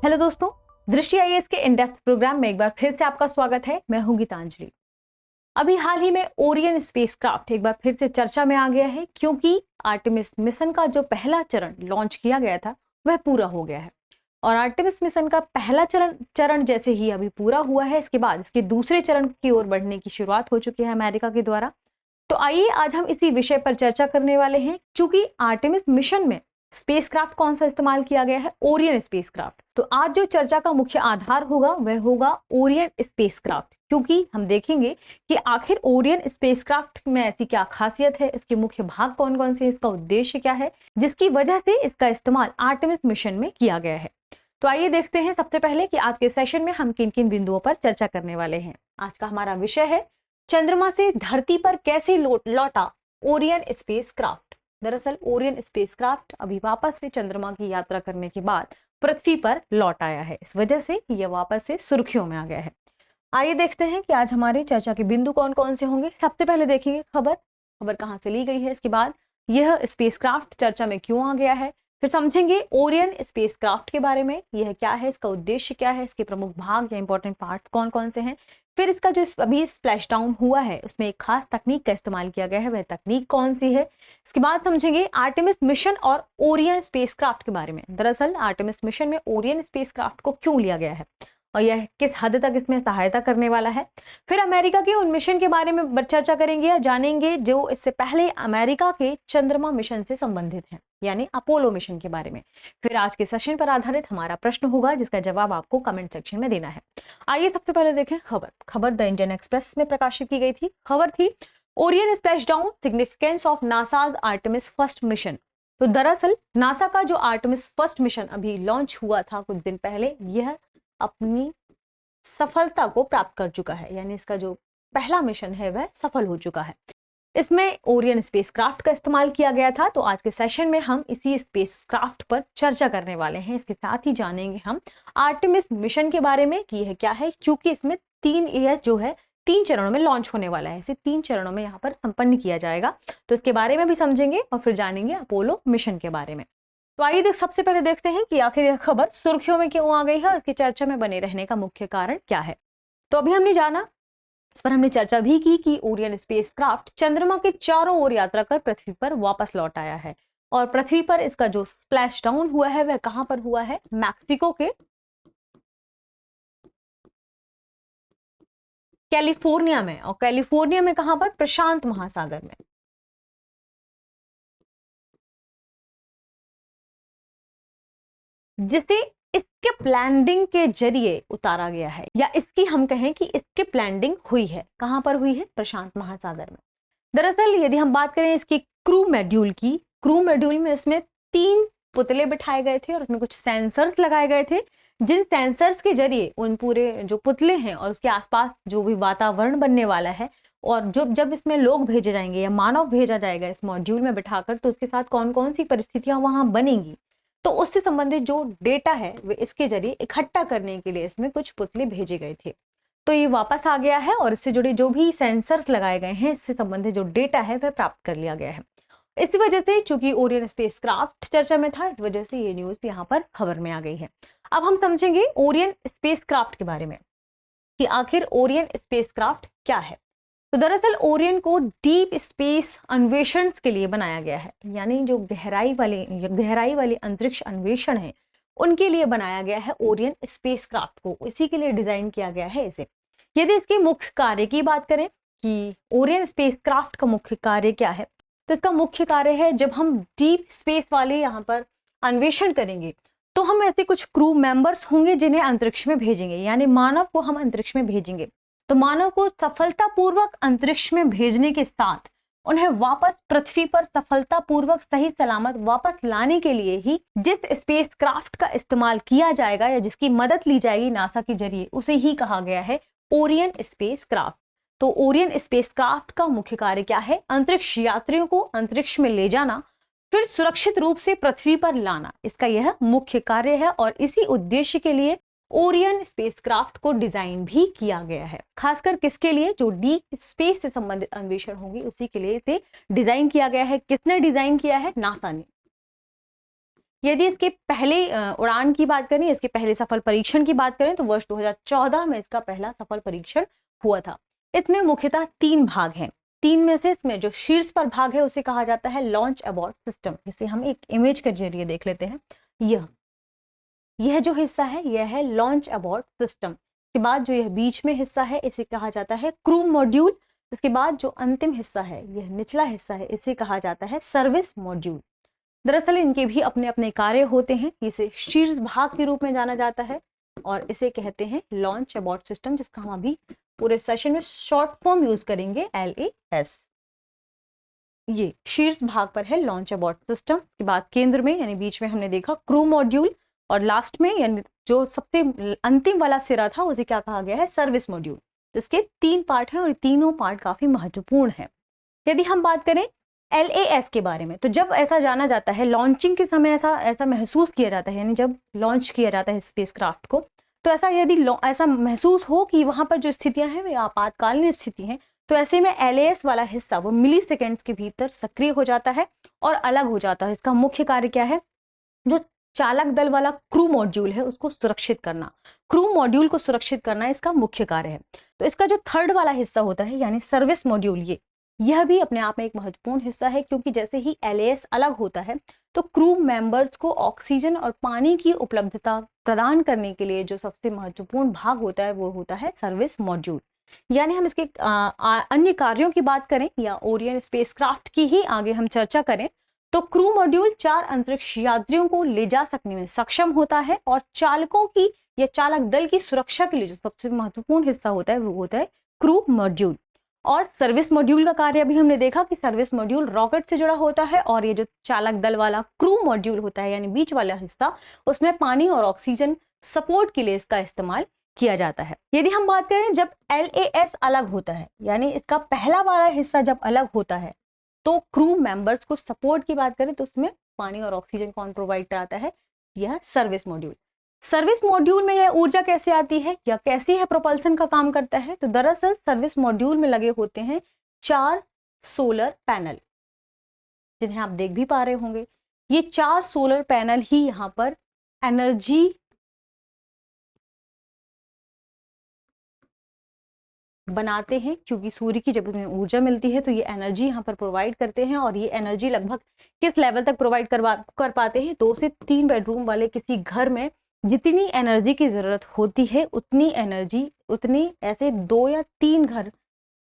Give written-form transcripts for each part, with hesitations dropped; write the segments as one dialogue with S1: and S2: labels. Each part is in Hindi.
S1: हेलो दोस्तों, दृष्टि आईएएस के इन डेप्थ प्रोग्राम में एक बार फिर से आपका स्वागत है। मैं हूं गीतांजलि। अभी हाल ही में ओरियन स्पेसक्राफ्ट एक बार फिर से चर्चा में आ गया है, क्योंकि आर्टेमिस मिशन का जो पहला चरण लॉन्च किया गया था वह पूरा हो गया है। और आर्टेमिस मिशन का पहला चरण जैसे ही अभी पूरा हुआ है, इसके बाद इसके दूसरे चरण की ओर बढ़ने की शुरुआत हो चुकी है अमेरिका के द्वारा। तो आइए आज हम इसी विषय पर चर्चा करने वाले हैं। चूंकि आर्टेमिस मिशन में स्पेसक्राफ्ट कौन सा इस्तेमाल किया गया है, ओरियन स्पेसक्राफ्ट, तो आज जो चर्चा का मुख्य आधार होगा वह होगा ओरियन स्पेसक्राफ्ट। क्योंकि हम देखेंगे कि आखिर ओरियन स्पेसक्राफ्ट में ऐसी क्या खासियत है, इसके मुख्य भाग कौन कौन से, इसका उद्देश्य क्या है, जिसकी वजह से इसका इस्तेमाल आर्टेमिस मिशन में किया गया है। तो आइए देखते हैं सबसे पहले कि आज के सेशन में हम किन किन बिंदुओं पर चर्चा करने वाले हैं। आज का हमारा विषय है चंद्रमा से धरती पर कैसे लौटा ओरियन स्पेसक्राफ्ट। दरअसल ओरियन स्पेसक्राफ्ट अभी वापस से चंद्रमा की यात्रा करने के बाद पृथ्वी पर लौट आया है, इस वजह से यह वापस से सुर्खियों में आ गया है। आइए देखते हैं कि आज हमारे चर्चा के बिंदु कौन कौन से होंगे। सबसे पहले देखेंगे खबर कहां से ली गई है, इसके बाद यह स्पेसक्राफ्ट चर्चा में क्यों आ गया है, फिर समझेंगे ओरियन स्पेसक्राफ्ट के बारे में, यह क्या है, इसका उद्देश्य क्या है, इसके प्रमुख भाग या इंपॉर्टेंट पार्ट्स कौन कौन से हैं। फिर इसका जो अभी स्प्लैश डाउन हुआ है उसमें एक खास तकनीक का इस्तेमाल किया गया है, वह तकनीक कौन सी है। इसके बाद समझेंगे आर्टेमिस मिशन और ओरियन स्पेसक्राफ्ट के बारे में। दरअसल आर्टेमिस मिशन में ओरियन स्पेसक्राफ्ट को क्यों लिया गया है और यह किस हद तक इसमें सहायता करने वाला है। फिर अमेरिका के उन मिशन के बारे में चर्चा करेंगे या जानेंगे जो इससे पहले अमेरिका के चंद्रमा मिशन से संबंधित हैं, यानी अपोलो मिशन के बारे में। फिर आज के सेशन पर आधारित हमारा प्रश्न होगा जिसका जवाब आपको कमेंट सेक्शन में देना है। आइए सबसे पहले देखें खबर द इंडियन एक्सप्रेस में प्रकाशित की गई थी। खबर थी Orion splash down significance of NASA's Artemis first mission. तो दरअसल नासा का जो आर्टेमिस फर्स्ट मिशन अभी लॉन्च हुआ था कुछ दिन पहले, यह अपनी सफलता को प्राप्त कर चुका है, यानी इसका जो पहला मिशन है वह सफल हो चुका है। इसमें ओरियन स्पेसक्राफ्ट का इस्तेमाल किया गया था। तो आज के सेशन में हम इसी स्पेसक्राफ्ट पर चर्चा करने वाले हैं। इसके साथ ही जानेंगे हम आर्टेमिस मिशन के बारे में कि यह क्या है, क्योंकि इसमें तीन चरणों में लॉन्च होने वाला है, इसे 3 चरणों में यहाँ पर संपन्न किया जाएगा। तो इसके बारे में भी समझेंगे और फिर जानेंगे अपोलो मिशन के बारे में। तो आइए सबसे पहले देखते हैं कि आखिर यह खबर सुर्खियों में क्यों आ गई है और इसकी चर्चा में बने रहने का मुख्य कारण क्या है। तो अभी हमने जाना, इस पर हमने चर्चा भी की कि ओरियन स्पेसक्राफ्ट चंद्रमा के चारों ओर यात्रा कर पृथ्वी पर वापस लौट आया है। और पृथ्वी पर इसका जो स्प्लैश डाउन हुआ है वह कहां पर हुआ है, मैक्सिको के कैलिफोर्निया में। और कैलिफोर्निया में कहां पर, प्रशांत महासागर में। जिसे स्किप लैंडिंग के जरिए उतारा गया है, या इसकी हम कहें कि स्किप लैंडिंग हुई है। कहां पर हुई है, प्रशांत महासागर में। दरअसल यदि हम बात करें इसकी क्रू मॉड्यूल में इसमें 3 पुतले बिठाए गए थे और उसमें कुछ सेंसर्स लगाए गए थे, जिन सेंसर्स के जरिए उन पूरे जो पुतले हैं और उसके आसपास जो भी वातावरण बनने वाला है, और जब इसमें लोग भेजे जाएंगे या मानव भेजा जाएगा इस मॉड्यूल में बिठाकर, तो उसके साथ कौन कौन सी परिस्थितियां वहां बनेंगी, तो उससे संबंधित जो डेटा है वे इसके जरिए इकट्ठा करने के लिए इसमें कुछ पुतले भेजे गए थे। तो ये वापस आ गया है और इससे जुड़े जो भी सेंसर्स लगाए गए हैं, इससे संबंधित जो डेटा है वह प्राप्त कर लिया गया है। इसी वजह से चूंकि ओरियन स्पेसक्राफ्ट चर्चा में था, इस वजह से ये न्यूज यहाँ पर खबर में आ गई है। अब हम समझेंगे ओरियन स्पेसक्राफ्ट के बारे में कि आखिर ओरियन स्पेसक्राफ्ट क्या है। तो दरअसल ओरियन को डीप स्पेस अन्वेषण के लिए बनाया गया है, यानी जो गहराई वाले अंतरिक्ष अन्वेषण है उनके लिए बनाया गया है ओरियन स्पेसक्राफ्ट को, इसी के लिए डिजाइन किया गया है इसे। यदि इसके मुख्य कार्य की बात करें कि ओरियन स्पेसक्राफ्ट का मुख्य कार्य क्या है, तो इसका मुख्य कार्य है, जब हम डीप स्पेस वाले यहाँ पर अन्वेषण करेंगे तो हम ऐसे कुछ क्रू मेंबर्स होंगे जिन्हें अंतरिक्ष में भेजेंगे, यानी मानव को हम अंतरिक्ष में भेजेंगे। तो मानव को सफलतापूर्वक अंतरिक्ष में भेजने के साथ उन्हें वापस पृथ्वी पर सफलतापूर्वक सही सलामत वापस लाने के लिए ही जिस स्पेसक्राफ्ट का इस्तेमाल किया जाएगा या जिसकी मदद ली जाएगी नासा के जरिए, उसे ही कहा गया है ओरियन स्पेसक्राफ्ट। तो ओरियन स्पेसक्राफ्ट का मुख्य कार्य क्या है, अंतरिक्ष यात्रियों को अंतरिक्ष में ले जाना, फिर सुरक्षित रूप से पृथ्वी पर लाना, इसका यह मुख्य कार्य है। और इसी उद्देश्य के लिए ओरियन स्पेसक्राफ्ट को डिजाइन भी किया गया है, खासकर किसके लिए, जो डीप स्पेस से संबंधित अन्वेषण होगी उसी के लिए इसे डिजाइन किया गया है। किसने डिजाइन किया है, नासा ने। यदि इसके पहले उड़ान की बात करें, इसके पहले सफल परीक्षण की बात करें तो वर्ष 2014 में इसका पहला सफल परीक्षण हुआ था। इसमें मुख्यतः 3 भाग हैं। 3 में से इसमें जो शीर्ष पर भाग है उसे कहा जाता है लॉन्च अबॉर्ट सिस्टम। इसे हम एक इमेज के जरिए देख लेते हैं। यह जो हिस्सा है यह है लॉन्च अबॉर्ट सिस्टम। इसके बाद जो यह बीच में हिस्सा है इसे कहा जाता है क्रू मॉड्यूल। इसके बाद जो अंतिम हिस्सा है, यह निचला हिस्सा है, इसे कहा जाता है सर्विस मॉड्यूल। दरअसल इनके भी अपने अपने कार्य होते हैं। इसे शीर्ष भाग के रूप में जाना जाता है और इसे कहते हैं लॉन्च अबॉर्ट सिस्टम, जिसका हम अभी पूरे सेशन में शॉर्ट फॉर्म यूज करेंगे LAS। ये शीर्ष भाग पर है लॉन्च अबॉर्ट सिस्टम। इसके बाद केंद्र में यानी बीच में हमने देखा क्रू मॉड्यूल और लास्ट में यानी जो सबसे अंतिम वाला सिरा था उसे क्या कहा गया है, सर्विस मॉड्यूल। इसके 3 पार्ट हैं और तीनों पार्ट काफी महत्वपूर्ण हैं। यदि हम बात करें LAS के बारे में, तो जब ऐसा जाना जाता है लॉन्चिंग के समय ऐसा महसूस किया जाता है, यानी जब लॉन्च किया जाता है स्पेसक्राफ्ट को, तो ऐसा यदि ऐसा महसूस हो कि वहां पर जो स्थितियां हैं वे आपातकालीन स्थिति हैं, तो ऐसे में LAS वाला हिस्सा वो मिली सेकेंड्स के भीतर सक्रिय हो जाता है और अलग हो जाता है। इसका मुख्य कार्य क्या है, जो चालक दल वाला क्रू मॉड्यूल है उसको सुरक्षित करना, क्रू मॉड्यूल को सुरक्षित करना इसका मुख्य कार्य है। तो इसका जो थर्ड वाला हिस्सा होता है यानी सर्विस मॉड्यूल, यह भी अपने आप में एक महत्वपूर्ण हिस्सा है, क्योंकि जैसे ही LAS अलग होता है तो क्रू मेंबर्स को ऑक्सीजन और पानी की उपलब्धता प्रदान करने के लिए जो सबसे महत्वपूर्ण भाग होता है वो होता है सर्विस मॉड्यूल। यानी हम इसके अन्य कार्यों की बात करें या ओरियन स्पेसक्राफ्ट की ही आगे हम चर्चा करें, तो क्रू मॉड्यूल 4 अंतरिक्ष यात्रियों को ले जा सकने में सक्षम होता है और चालकों की या चालक दल की सुरक्षा के लिए जो सबसे महत्वपूर्ण हिस्सा होता है वो होता है क्रू मॉड्यूल। और सर्विस मॉड्यूल का कार्य भी हमने देखा कि सर्विस मॉड्यूल रॉकेट से जुड़ा होता है और ये जो चालक दल वाला क्रू मॉड्यूल होता है यानी बीच वाला हिस्सा, उसमें पानी और ऑक्सीजन सपोर्ट के लिए इसका इस्तेमाल किया जाता है। यदि हम बात करें जब LAS अलग होता है यानी इसका पहला वाला हिस्सा जब अलग होता है तो क्रू मेंबर्स को सपोर्ट की बात करें तो उसमें पानी और ऑक्सीजन कौन प्रोवाइड कराता है, यह सर्विस मॉड्यूल। सर्विस मॉड्यूल में यह ऊर्जा कैसे आती है या कैसे यह प्रोपल्सन का काम करता है, तो दरअसल सर्विस मॉड्यूल में लगे होते हैं 4 सोलर पैनल, जिन्हें आप देख भी पा रहे होंगे। ये 4 सोलर पैनल ही यहाँ पर एनर्जी बनाते हैं, क्योंकि सूर्य की जब उन्हें ऊर्जा मिलती है तो ये एनर्जी यहाँ पर प्रोवाइड करते हैं। और ये एनर्जी लगभग किस लेवल तक प्रोवाइड कर पाते हैं, 2 से 3 बेडरूम वाले किसी घर में जितनी एनर्जी की जरूरत होती है उतनी एनर्जी, उतनी ऐसे 2 या 3 घर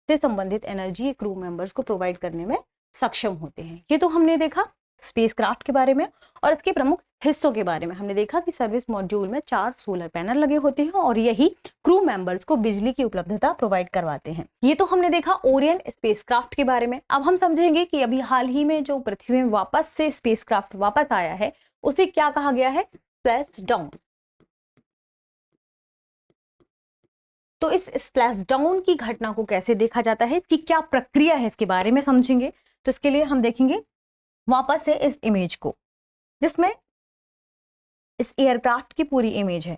S1: से संबंधित एनर्जी क्रू मेंबर्स को प्रोवाइड करने में सक्षम होते हैं। ये तो हमने देखा स्पेसक्राफ्ट के बारे में और इसके प्रमुख हिस्सों के बारे में। हमने देखा कि सर्विस मॉड्यूल में 4 सोलर पैनल लगे होते हैं और यही क्रू मेंबर्स को बिजली की उपलब्धता प्रोवाइड करवाते हैं। ये तो हमने देखा ओरियन स्पेसक्राफ्ट के बारे में। अब हम समझेंगे कि अभी हाल ही में जो पृथ्वी में वापस से स्पेसक्राफ्ट वापस आया है उसे क्या कहा गया है, स्प्लैश डाउन। तो इस स्प्लैश डाउन की घटना को कैसे देखा जाता है, इसकी क्या प्रक्रिया है, इसके बारे में समझेंगे। तो इसके लिए हम देखेंगे वापस से इस इमेज को, जिसमें इस एयरक्राफ्ट की पूरी इमेज है।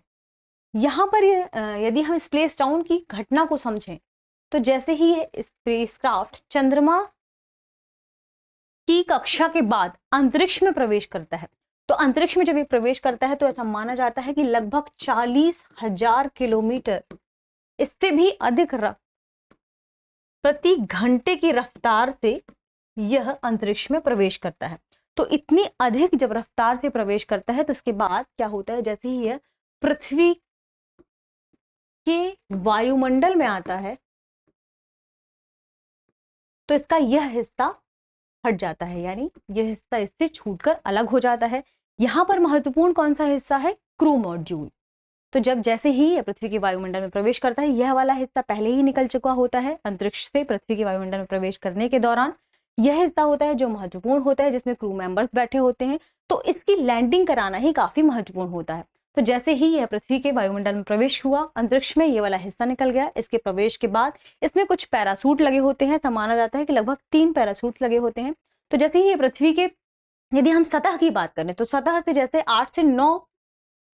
S1: यहां पर यदि हम स्प्लैश डाउन की घटना को समझें तो जैसे ही ये स्पेसक्राफ्ट चंद्रमा की कक्षा के बाद अंतरिक्ष में प्रवेश करता है, तो अंतरिक्ष में जब ये प्रवेश करता है तो ऐसा माना जाता है कि लगभग 40,000 किलोमीटर, इससे भी अधिक प्रति घंटे की रफ्तार से यह अंतरिक्ष में प्रवेश करता है। तो इतनी अधिक जब रफ्तार से प्रवेश करता है तो इसके बाद क्या होता है, जैसे ही यह पृथ्वी के वायुमंडल में आता है तो इसका यह हिस्सा हट जाता है, यानी यह हिस्सा इससे छूटकर अलग हो जाता है। यहां पर महत्वपूर्ण कौन सा हिस्सा है, क्रू मॉड्यूल। तो जब जैसे ही यह पृथ्वी के वायुमंडल में प्रवेश करता है, यह वाला हिस्सा पहले ही निकल चुका होता है अंतरिक्ष से पृथ्वी के वायुमंडल में प्रवेश करने के दौरान। यह हिस्सा होता है जो महत्वपूर्ण होता है, जिसमें क्रू मेंबर्स बैठे होते हैं, तो इसकी लैंडिंग कराना ही काफी महत्वपूर्ण होता है। तो जैसे ही यह पृथ्वी के वायुमंडल में प्रवेश हुआ अंतरिक्ष में, ये वाला हिस्सा निकल गया। इसके प्रवेश के बाद इसमें कुछ पैरासूट लगे होते हैं, ऐसा माना जाता है कि लगभग 3 पैरासूट लगे होते हैं। तो जैसे ही ये पृथ्वी के, यदि हम सतह की बात करें तो सतह से जैसे 8 से 9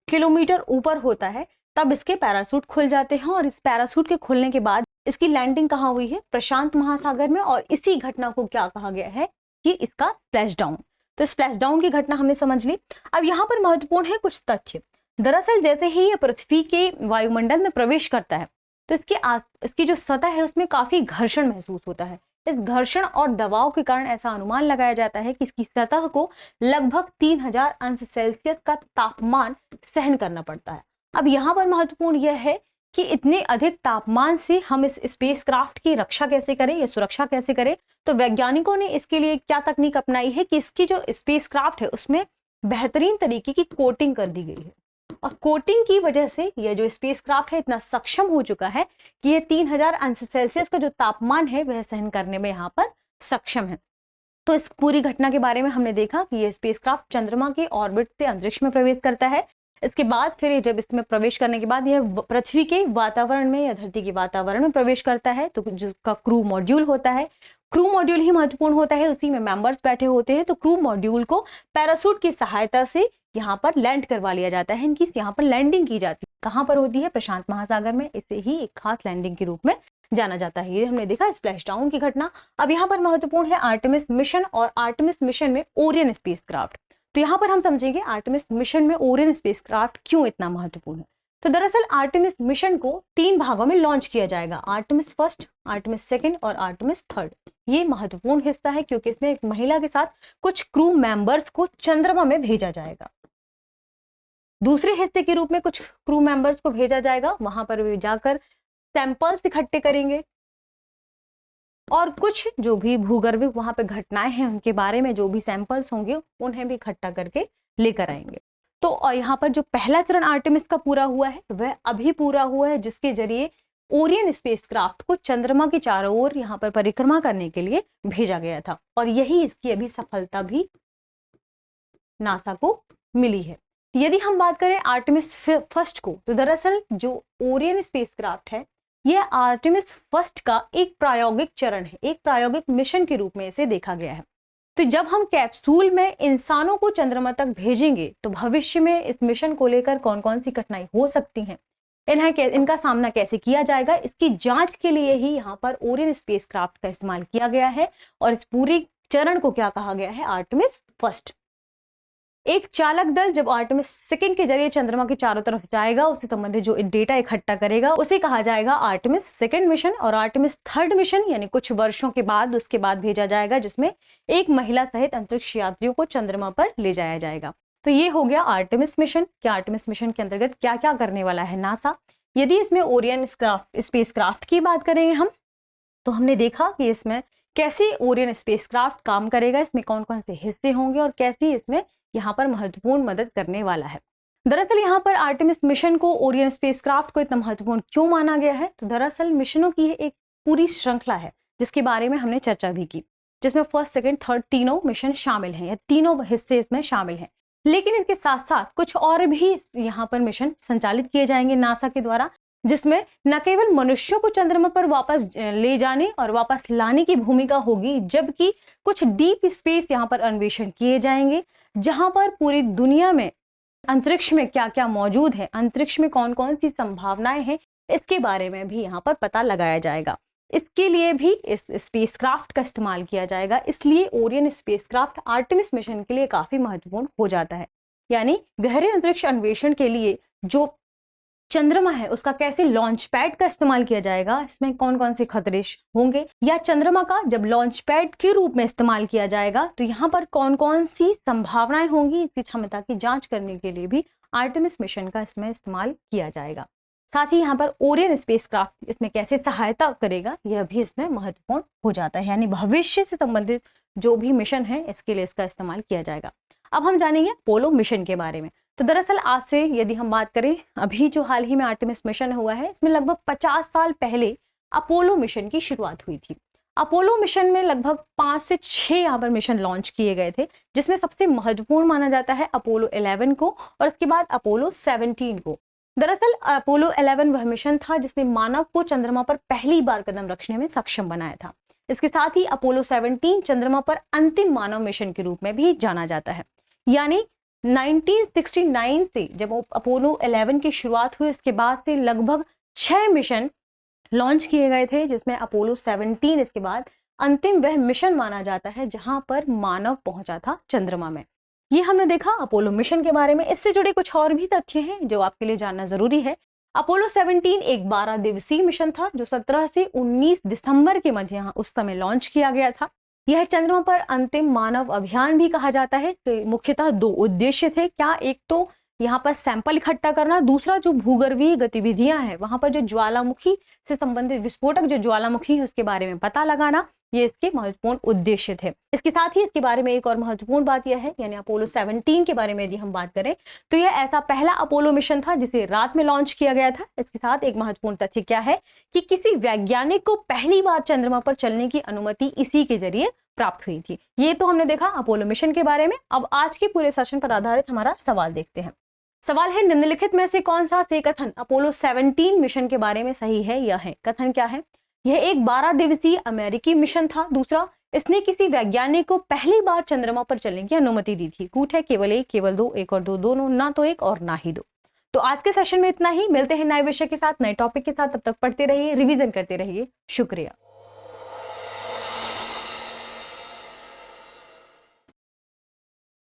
S1: किलोमीटर ऊपर होता है तब इसके पैरासूट खुल जाते हैं, और इस पैरासूट के खुलने के बाद इसकी लैंडिंग कहाँ हुई है, प्रशांत महासागर में। और इसी घटना को क्या कहा गया है कि इसका स्प्लैश डाउन। तो स्प्लैश डाउन की घटना हमने समझ ली। अब यहाँ पर महत्वपूर्ण है कुछ तथ्य। दरअसल जैसे ही ये पृथ्वी के वायुमंडल में प्रवेश करता है तो इसकी जो सतह है उसमें काफी घर्षण महसूस होता है। इस घर्षण और दबाव के कारण ऐसा अनुमान लगाया जाता है कि इसकी सतह को लगभग 3000 अंश सेल्सियस का तापमान सहन करना पड़ता है। अब यहाँ पर महत्वपूर्ण यह है कि इतने अधिक तापमान से हम इस स्पेसक्राफ्ट की रक्षा कैसे करें या सुरक्षा कैसे करें। तो वैज्ञानिकों ने इसके लिए क्या तकनीक अपनाई है कि इसकी जो स्पेसक्राफ्ट है उसमें बेहतरीन तरीके की कोटिंग कर दी गई है, और कोटिंग की वजह से यह जो स्पेसक्राफ्ट है इतना सक्षम हो चुका है कि ये 3000 अंश सेल्सियस का जो तापमान है वह सहन करने में यहाँ पर सक्षम है। तो इस पूरी घटना के बारे में हमने देखा कि ये स्पेसक्राफ्ट चंद्रमा के ऑर्बिट से अंतरिक्ष में प्रवेश करता है। इसके बाद फिर जब इसमें प्रवेश करने के बाद यह पृथ्वी के वातावरण में या धरती के वातावरण में प्रवेश करता है तो जिसका क्रू मॉड्यूल होता है, क्रू मॉड्यूल ही महत्वपूर्ण होता है, उसी में मेंबर्स बैठे होते हैं। तो क्रू मॉड्यूल को पैराशूट की सहायता से यहाँ पर लैंड करवा लिया जाता है। इनकी यहाँ पर लैंडिंग की जाती है। कहाँ पर होती है? प्रशांत महासागर में। इसे ही एक खास लैंडिंग के रूप में जाना जाता है। ये हमने देखा स्प्लैश डाउन की घटना। अब यहाँ पर महत्वपूर्ण है आर्टेमिस मिशन और आर्टेमिस मिशन में ओरियन स्पेसक्राफ्ट। तो यहाँ पर हम समझेंगे आर्टेमिस मिशन में ओरियन स्पेसक्राफ्ट क्यों इतना महत्वपूर्ण है। तो दरअसल आर्टेमिस मिशन को 3 भागों में लॉन्च किया जाएगा, आर्टेमिस फर्स्ट, आर्टेमिस सेकंड और आर्टेमिस थर्ड। ये महत्वपूर्ण हिस्सा है क्योंकि इसमें एक महिला के साथ कुछ क्रू मेंबर्स को चंद्रमा में भेजा जाएगा। दूसरे हिस्से के रूप में कुछ क्रू मेंबर्स को भेजा जाएगा, वहां पर वे जाकर सैंपल्स इकट्ठे करेंगे और कुछ जो भी भूगर्भिक वहां पे घटनाएं हैं उनके बारे में जो भी सैंपल्स होंगे उन्हें भी इकट्ठा करके लेकर आएंगे। तो यहाँ पर जो पहला चरण आर्टेमिस का पूरा हुआ है वह अभी पूरा हुआ है, जिसके जरिए ओरियन स्पेसक्राफ्ट को चंद्रमा के चारों ओर यहाँ पर परिक्रमा करने के लिए भेजा गया था, और यही इसकी अभी सफलता भी नासा को मिली है। यदि हम बात करें आर्टेमिस फर्स्ट को, तो दरअसल जो ओरियन स्पेसक्राफ्ट है यह आर्टेमिस फर्स्ट का एक प्रायोगिक चरण है, एक प्रायोगिक मिशन के रूप में इसे देखा गया है। तो जब हम कैप्सूल में इंसानों को चंद्रमा तक भेजेंगे तो भविष्य में इस मिशन को लेकर कौन कौन सी कठिनाई हो सकती हैं, इनका सामना कैसे किया जाएगा, इसकी जांच के लिए ही यहाँ पर ओरियन स्पेसक्राफ्ट का इस्तेमाल किया गया है। और इस पूरी चरण को क्या कहा गया है? Artemis first. एक चालक दल जब आर्टेमिस सेकंड के जरिए चंद्रमा के चारों तरफ जाएगा, उससे संबंधित जो डेटा इकट्ठा करेगा उसे कहा जाएगा आर्टेमिस सेकंड मिशन। और आर्टेमिस थर्ड मिशन यानी कुछ वर्षों के बाद उसके बाद भेजा जाएगा, जिसमें एक महिला सहित अंतरिक्ष यात्रियों को चंद्रमा पर ले जाया जाएगा। तो ये हो गया आर्टेमिस मिशन। क्या आर्टेमिस मिशन के अंतर्गत क्या क्या करने वाला है नासा। यदि इसमें ओरियन स्पेसक्राफ्ट की बात करेंगे हम, तो हमने देखा कि इसमें कैसे ओरियन स्पेसक्राफ्ट काम करेगा, इसमें कौन कौन से हिस्से होंगे और कैसे इसमें यहाँ पर महत्वपूर्ण मदद करने वाला है। दरअसल यहाँ पर आर्टेमिस मिशन को, ओरियन स्पेसक्राफ्ट को इतना महत्वपूर्ण क्यों माना गया है? तो दरअसल मिशनों की एक पूरी श्रृंखला है जिसके बारे में हमने चर्चा भी की, जिसमें फर्स्ट सेकंड थर्ड तीनों मिशन शामिल हैं, या तीनों हिस्से इसमें शामिल हैं। लेकिन इसके साथ साथ कुछ और भी यहाँ पर मिशन संचालित किए जाएंगे नासा के द्वारा, जिसमें न केवल मनुष्यों को चंद्रमा पर वापस ले जाने और वापस लाने की भूमिका होगी, जबकि कुछ डीप स्पेस यहाँ पर अन्वेषण किए जाएंगे, जहां पर पूरी दुनिया में अंतरिक्ष में क्या क्या मौजूद है, अंतरिक्ष में कौन कौन सी संभावनाएं हैं, इसके बारे में भी यहाँ पर पता लगाया जाएगा। इसके लिए भी इस स्पेसक्राफ्ट का इस्तेमाल किया जाएगा। इसलिए ओरियन स्पेसक्राफ्ट आर्टेमिस मिशन के लिए काफी महत्वपूर्ण हो जाता है। यानी गहरे अंतरिक्ष अन्वेषण के लिए जो चंद्रमा है उसका कैसे लॉन्च पैड का इस्तेमाल किया जाएगा, इसमें कौन कौन से खतरे होंगे, या चंद्रमा का जब लॉन्च पैड के रूप में इस्तेमाल किया जाएगा तो यहाँ पर कौन कौन सी संभावनाएं होंगी, इसकी क्षमता की जांच करने के लिए भी आर्टेमिस मिशन का इसमें इस्तेमाल किया जाएगा। साथ ही यहाँ पर ओरियन स्पेसक्राफ्ट इसमें कैसे सहायता करेगा यह भी इसमें महत्वपूर्ण हो जाता है। यानी भविष्य से संबंधित जो भी मिशन है इसके लिए इसका इस्तेमाल किया जाएगा। अब हम जानेंगे अपोलो मिशन के बारे में। तो दरअसल आज से यदि हम बात करें, अभी जो हाल ही में आर्टेमिस मिशन हुआ है इसमें लगभग 50 साल पहले अपोलो मिशन की शुरुआत हुई थी। अपोलो मिशन में लगभग 5 से 6 यहाँ पर मिशन लॉन्च किए गए थे, जिसमें सबसे महत्वपूर्ण माना जाता है अपोलो 11 को और उसके बाद अपोलो 17 को। दरअसल अपोलो 11 वह मिशन था जिसने मानव को चंद्रमा पर पहली बार कदम रखने में सक्षम बनाया था। इसके साथ ही अपोलो 17 चंद्रमा पर अंतिम मानव मिशन के रूप में भी जाना जाता है। यानी 1969 से जब अपोलो 11 की शुरुआत हुई उसके बाद से लगभग 6 मिशन लॉन्च किए गए थे, जिसमें अपोलो 17 इसके बाद अंतिम वह मिशन माना जाता है जहां पर मानव पहुंचा था चंद्रमा में। ये हमने देखा अपोलो मिशन के बारे में। इससे जुड़े कुछ और भी तथ्य हैं जो आपके लिए जानना जरूरी है। अपोलो 17 एक 12 दिवसीय मिशन था जो 17 से 19 दिसंबर के मध्य यहाँ उस समय लॉन्च किया गया था। यह चंद्रमा पर अंतिम मानव अभियान भी कहा जाता है। तो मुख्यतः 2 उद्देश्य थे। क्या, एक तो यहाँ पर सैंपल इकट्ठा करना, दूसरा जो भूगर्भीय गतिविधियां हैं वहां पर जो ज्वालामुखी से संबंधित विस्फोटक जो ज्वालामुखी है उसके बारे में पता लगाना, ये इसके महत्वपूर्ण उद्देश्य थे। इसके साथ ही इसके बारे में एक और महत्वपूर्ण बात यह है, यानी अपोलो 17 के बारे में यदि हम बात करें तो यह ऐसा पहला अपोलो मिशन था जिसे रात में लॉन्च किया गया था। इसके साथ एक महत्वपूर्ण तथ्य क्या है कि किसी वैज्ञानिक को पहली बार चंद्रमा पर चलने की अनुमति इसी के जरिए प्राप्त हुई थी। ये तो हमने देखा अपोलो मिशन के बारे में। अब आज के पूरे सेशन पर आधारित हमारा सवाल देखते हैं। सवाल है, निम्नलिखित में से कौन सा से कथन अपोलो 17 मिशन के बारे में सही है या है? कथन क्या है? यह एक 12 दिवसीय अमेरिकी मिशन था। दूसरा, इसने किसी वैज्ञानिक को पहली बार चंद्रमा पर चलने की अनुमति दी थी। कूट है केवल एक, केवल दो, एक और दो, दोनों, ना तो एक और ना ही दो। तो आज के सेशन में इतना ही। मिलते हैं नए विषय के साथ, नए टॉपिक के साथ। तब तक पढ़ते रहिए, रिवीजन करते रहिए। शुक्रिया।